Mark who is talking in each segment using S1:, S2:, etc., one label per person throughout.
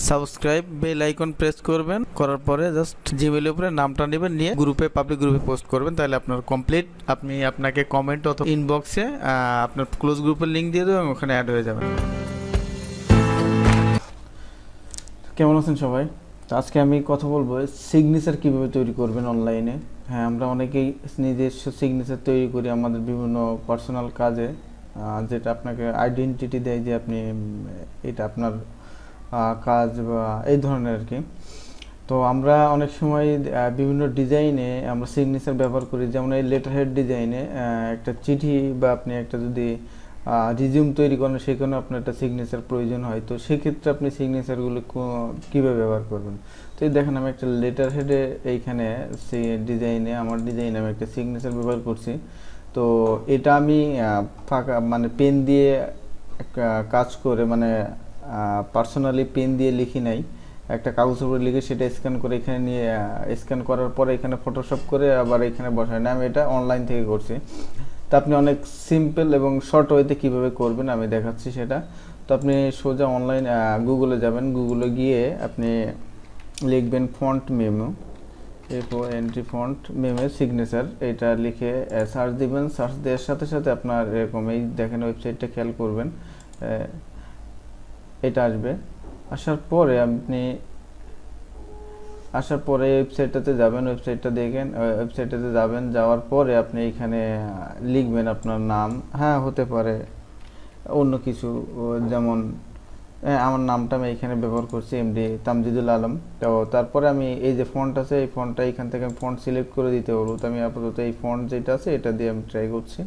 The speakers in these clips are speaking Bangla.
S1: সাবস্ক্রাইব বেল আইকন প্রেস করবেন, করার পরে জাস্ট জিমেইলের উপরে নামটা নেবেন, নিয়ে পাবলিক গ্রুপে পোস্ট করবেন। তাহলে আপনার কমপ্লিট, আপনাকে কমেন্ট অথবা ইনবক্সে আপনার ক্লোজ গ্রুপের লিঙ্ক দিয়ে দেবেন, ওখানে অ্যাড হয়ে যাবেন। কেমন আছেন সবাই? তো আজকে আমি কথা বলবো সিগনেচার কিভাবে তৈরি করবেন অনলাইনে। হ্যাঁ, আমরা অনেকেই নিজস্ব সিগনেচার তৈরি করি আমাদের বিভিন্ন পার্সোনাল কাজে, যেটা আপনাকে আইডেন্টিটি দেয় যে আপনি এটা আপনার কাজ বা এই ধরনের আর কি। তো আমরা অনেক সময় বিভিন্ন ডিজাইনে আমরা সিগনেচার ব্যবহার করি, যেমন এই লেটার হেড ডিজাইনে একটা চিঠি বা আপনি একটা যদি রিজিউম তৈরি করেন, সেখানে আপনার একটা সিগনেচার প্রয়োজন হয়। তো সেক্ষেত্রে আপনি সিগনেচারগুলো কীভাবে ব্যবহার করবেন। তো এই দেখেন, আমি একটা লেটার হেডে এইখানে ডিজাইনে আমার ডিজাইনে আমি একটা সিগনেচার ব্যবহার করছি। তো এটা আমি ফাঁকা মানে পেন দিয়ে কাজ করে, মানে পার্সোনালি পেন দিয়ে লিখি নাই, একটা কাগজের উপরে লিখে সেটা স্ক্যান করে এখানে নিয়ে স্ক্যান করার পরে এখানে ফটোশপ করে আবার এখানে বসাই না, আমি এটা অনলাইন থেকে করছি। তো আপনি অনেক সিম্পল এবং শর্ট ওয়েতে কীভাবে করবেন আমি দেখাচ্ছি সেটা। তো আপনি সোজা অনলাইন গুগলে যাবেন, গুগলে গিয়ে আপনি লিখবেন font memo, entry font memo signature, এটা লিখে সার্চ দিবেন। সার্চ দেওয়ার সাথে সাথে আপনার এরকম এই দেখেন ওয়েবসাইটটা খেয়াল করবেন, এটা আসবে। আসার পরে ওয়েবসাইটটাতে যাবেন, ওয়েবসাইটটাতে যাবেন, যাওয়ার পরে আপনি এখানে লিখবেন আপনার নাম। হ্যাঁ, হতে পারে অন্য কিছু, যেমন আমার নামটা আমি এখানে ব্যবহার করছি এমডি তামজিদুল আলম। তো তারপরে আমি এই যে ফন্ট আছে, এই ফন্টটা এখান থেকে আমি ফন্ট সিলেক্ট করে দিতে পারবো। তো আমি আপাতত এই ফন্ট যেটা আছে এটা দিয়ে আমি ট্রাই করছি।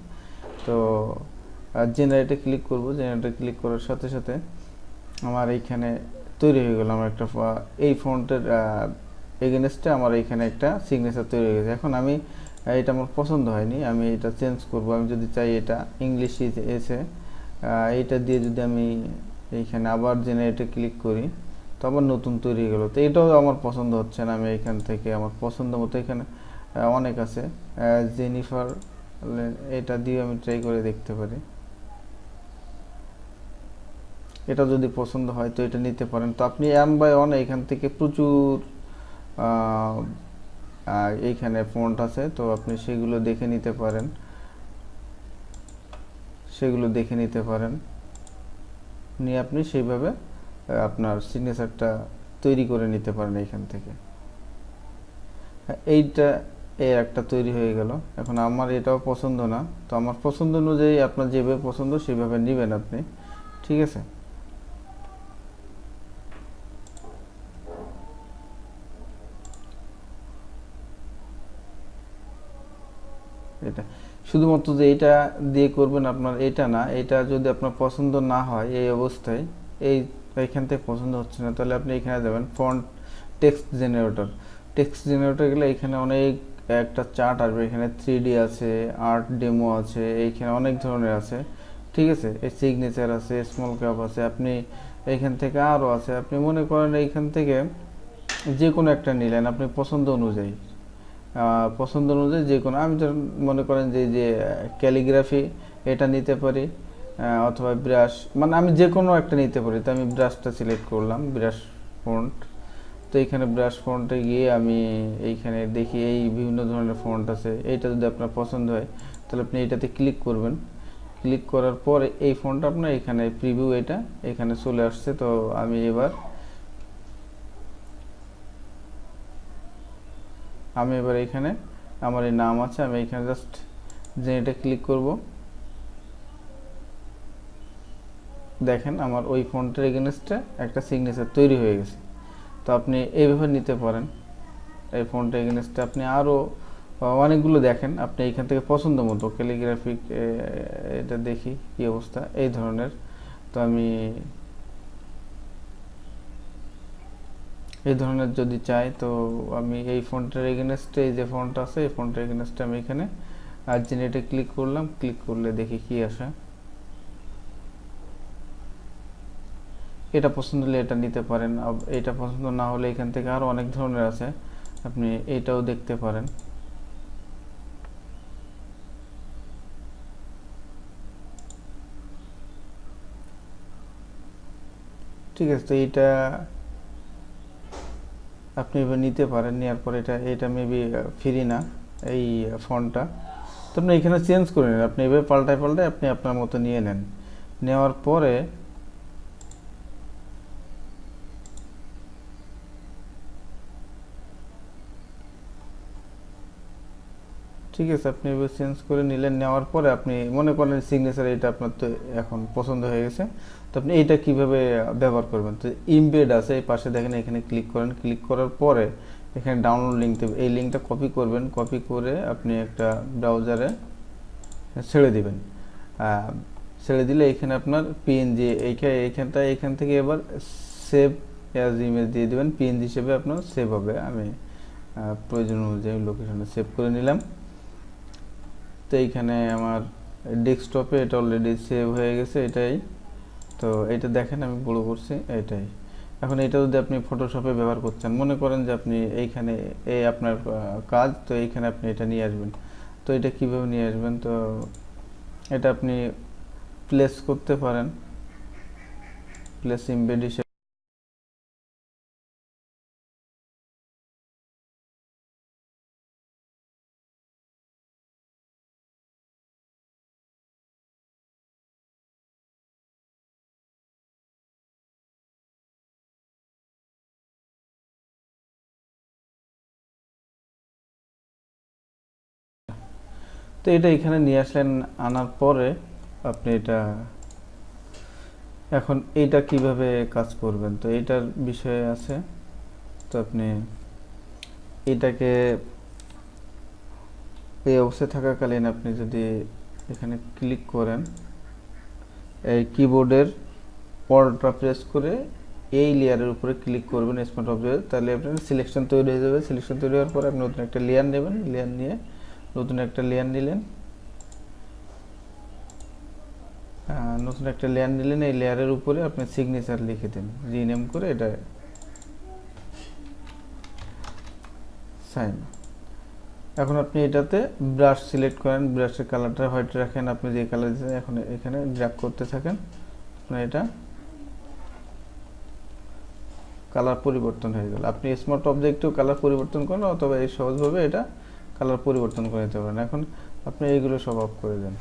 S1: তো জেনারেটে ক্লিক করব, জেনারেটে ক্লিক করার সাথে সাথে আমার এইখানে তৈরি হয়ে গেল আমার একটা এই ফন্টের এগেনস্টে আমার এইখানে একটা সিগনেচার তৈরি হয়ে গেছে। এখন আমি এটা আমার পছন্দ হয়নি, আমি এটা চেঞ্জ করব। আমি যদি চাই এটা ইংলিশ এসে এইটা দিয়ে যদি আমি এইখানে আবার জেনারেটে ক্লিক করি, তো আবার নতুন তৈরি হয়ে গেল। তো এটাও আমার পছন্দ হচ্ছে না, আমি এখান থেকে আমার পছন্দ মতো এখানে অনেক আছে, জেনিফার, এটা দিয়ে আমি ট্রাই করে দেখতে পারি। এটা যদি পছন্দ হয় তো এটা নিতে পারেন। তো আপনি M/1 এখান থেকে প্রচুর এইখানে ফন্ট আছে, তো আপনি সেগুলো দেখে নিতে পারেন, নিয়ে আপনি সেইভাবে আপনার সিগনেচারটা তৈরি করে নিতে পারেন এইখান থেকে। এইটা একটা তৈরি হয়ে গেল। এখন আমার এটাও পছন্দ না, তো আমার পছন্দ অনুযায়ী আপনার যেভাবে পছন্দ সেভাবে নেবেন আপনি, ঠিক আছে। এটা শুধুমাত্র যে এটা দিয়ে করবেন আপনার এটা না, এটা যদি আপনার পছন্দ না হয় এই অবস্থায়, এইখান থেকে পছন্দ হচ্ছে না, তাহলে আপনি এখানে যাবেন ফন্ট টেক্সট জেনারেটর গেলে এখানে অনেক একটা চার্ট আসবে, এখানে 3D আছে, আর্ট ডেমো আছে, এইখানে অনেক ধরনের আছে, ঠিক আছে। এই সিগনেচার আছে, স্মল ক্যাপ আছে, আপনি এইখান থেকে আরও আছে। আপনি মনে করেন এইখান থেকে যে কোনো একটা নিলেন আপনি পছন্দ অনুযায়ী, যে কোনো, আমি মনে করেন যে ক্যালিগ্রাফি এটা নিতে পারি, অথবা ব্রাশ, মানে আমি যে কোনো একটা নিতে পারি। তো আমি ব্রাশটা সিলেক্ট করলাম, ব্রাশ ফন্ট। তো এইখানে ব্রাশ ফন্টে গিয়ে আমি এইখানে দেখি এই বিভিন্ন ধরনের ফন্ট আছে, এইটা যদি আপনার পছন্দ হয় তাহলে আপনি এইটাতে ক্লিক করবেন। ক্লিক করার পরে এই ফন্টটা আপনার এখানে প্রিভিউ এটা এখানে চলে আসছে। তো আমি এবার এখানে আমার এই নাম আছে, আমি এখানে জাস্ট জেনারেটে ক্লিক করব। দেখেন আমার ওই ফন্টের এগেনস্টে একটা সিগনেচার তৈরি হয়ে গেছে। তো আপনি এইভাবে নিতে পারেন, এই ফন্টের এগেনস্টে আপনি আরও অনেকগুলো দেখেন, আপনি এইখান থেকে পছন্দ মতো ক্যালিগ্রাফিক, এটা দেখি কি অবস্থা এই ধরনের। তো আমি এই ধরনের যদি চাই, তো আমি এই ফন্টের এগেনস্টে এই যে ফন্ট আছে এই ফন্টের এগেনস্টে আমি এখানে জেনারেটে ক্লিক করলাম। ক্লিক করলে দেখি কি আসে। এটা পছন্দ হলে এটা নিতে পারেন, এটা পছন্দ না হলে এখান থেকে আরও অনেক ধরনের আছে, আপনি এটাও দেখতে পারেন। ঠিক আছে, তো এইটা আপনি এবার নিতে পারেন। নেওয়ার পরে এটা মেবি ফ্রি না এই ফন্টটা, তো আপনি এখানে চেঞ্জ করে নেন। আপনি এভাবে পাল্টায় পাল্টায় আপনি আপনার মতো নিয়ে নেন। নেওয়ার পরে ঠিক আছে, আপনি এবার চেঞ্জ করে নিলেন। নেওয়ার পরে আপনি মনে করেন সিগনেচার এটা আপনার তো এখন পছন্দ হয়ে গেছে, তো আপনি এইটা কিভাবে ব্যবহার করবেন। তো ইমবেড আছে এই পাশে দেখেন, এখানে ক্লিক করেন। ক্লিক করার পরে এখানে ডাউনলোড লিঙ্ক দেবে, এই লিঙ্কটা কপি করবেন। কপি করে আপনি একটা ব্রাউজারে ছেড়ে দিবেন। ছেড়ে দিলে এখানে আপনার পিএনজি এখান থেকে এবার সেভ অ্যাজ ইমেজ দিয়ে দেবেন। পিএনজি হিসেবে আপনার সেভ হবে। আমি প্রয়োজন অনুযায়ী লোকেশনে সেভ করে নিলাম। তো এইখানে আমার ডেস্কটপে এটা অলরেডি সেভ হয়ে গেছে এটাই। তো এটা দেখেন আমি বড় করছি এটাই। এখন এটা যদি আপনি ফটোশপে ব্যবহার করছেন, মনে করেন যে আপনি এইখানে এই আপনার কাজ, তো এইখানে আপনি এটা নিয়ে আসবেন। তো এটা কিভাবে নিয়ে আসবেন, তো এটা আপনি প্লেস করতে পারেন, প্লেস ইমবেড হিসেবে। তো এটা এখানে নিয়ে আসলেন, আনার পরে আপনি এটা এখন এইটা কিভাবে কাজ করবেন, তো এইটার বিষয়ে আছে। তো আপনি এটাকে এই অবস্থায় থাকাকালীন আপনি যদি এখানে ক্লিক করেন, এই কিবোর্ডের পরটা প্রেস করে এই লেয়ারের উপরে ক্লিক করবেন স্মার্ট অবজেক্ট, তাহলে আপনার সিলেকশন তৈরি হয়ে যাবে। সিলেকশন তৈরি হওয়ার পরে আপনি নতুন একটা লেয়ার নেবেন। লেয়ার নিয়ে নতুন একটা লেয়ার নিলেন, এই লেয়ারের উপরে আপনি সিগনেচার লিখে দিন, রিনেম করে এটা সাইন। এখন আপনি এটাতে ব্রাশ সিলেক্ট করেন, ব্রাশের কালারটা হোয়াইট রাখেন, আপনি যে কালার দিচ্ছেন এখন এখানে ড্র্যাগ করতে থাকেন। আপনার এটা কালার পরিবর্তন হয়ে গেল। আপনি স্মার্ট অবজেক্টেও কালার পরিবর্তন করেন, অথবা এই সহজভাবে এটা কালার পরিবর্তন করে নিতে পারেন। এখন আপনি এইগুলো সব অফ করে দেন।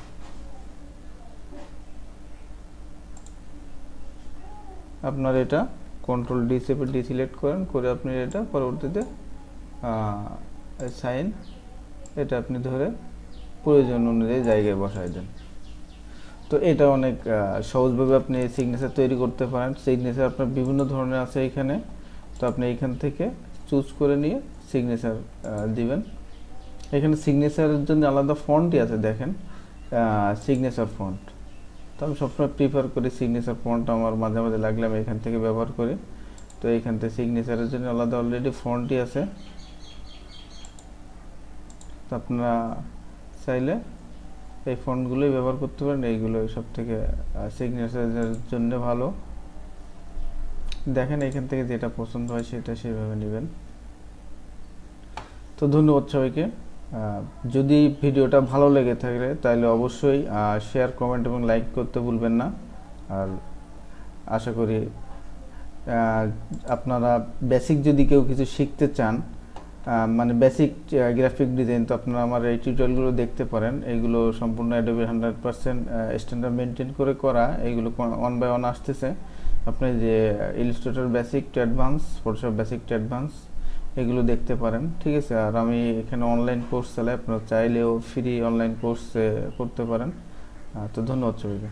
S1: আপনার এটা কন্ট্রোল ডি চেপে ডিসিলেক্ট করেন, করে আপনি এটা পরবর্তীতে সাইন এটা আপনি ধরে প্রয়োজন অনুযায়ী জায়গায় বসায় দেন। তো এটা অনেক সহজভাবে আপনি সিগনেচার তৈরি করতে পারেন। সিগনেচার আপনার বিভিন্ন ধরনের আছে এখানে, তো আপনি এইখান থেকে চুজ করে নিয়ে সিগনেচার দিবেন। এখানে সিগনেচারের জন্য আলাদা ফন্টই আছে, দেখেন সিগনেচার ফন্ট। তো আমি সবসময় প্রিফার করি সিগনেচার ফন্ট, আমার মাঝে মাঝে লাগলে আমি এখান থেকে ব্যবহার করি। তো এইখান থেকে সিগনেচারের জন্য আলাদা অলরেডি ফন্টই আছে। তো আপনারা চাইলে এই ফন্টগুলোই ব্যবহার করতে পারেন, এইগুলো সব থেকে সিগনেচারের জন্য ভালো। দেখেন এখান থেকে যেটা পছন্দ হয় সেটা সেভাবে নেবেন। তো ধন্যবাদ সবাইকে। যদি ভিডিওটা ভালো লেগে থাকে তাহলে অবশ্যই শেয়ার, কমেন্ট এবং লাইক করতে ভুলবেন না। আর আশা করি আপনারা বেসিক যদি কেউ কিছু শিখতে চান, মানে বেসিক গ্রাফিক ডিজাইন, তো আপনারা আমার এই টিউটোরিয়ালগুলো দেখতে পারেন। এইগুলো সম্পূর্ণ অ্যাডোবি 100% স্ট্যান্ডার্ড মেনটেন করে করা। এইগুলো 1 বাই 1 আসতেছে। আপনি যে Illustrator basic to advance, Photoshop basic to advance, এগুলো দেখতে পারেন। ঠিক আছে। আর আমি এখানে অনলাইন কোর্স চালাই, আপনারা চাইলেও ফ্রি অনলাইন কোর্স করতে পারেন। তো ধন্যবাদ সবাইকে।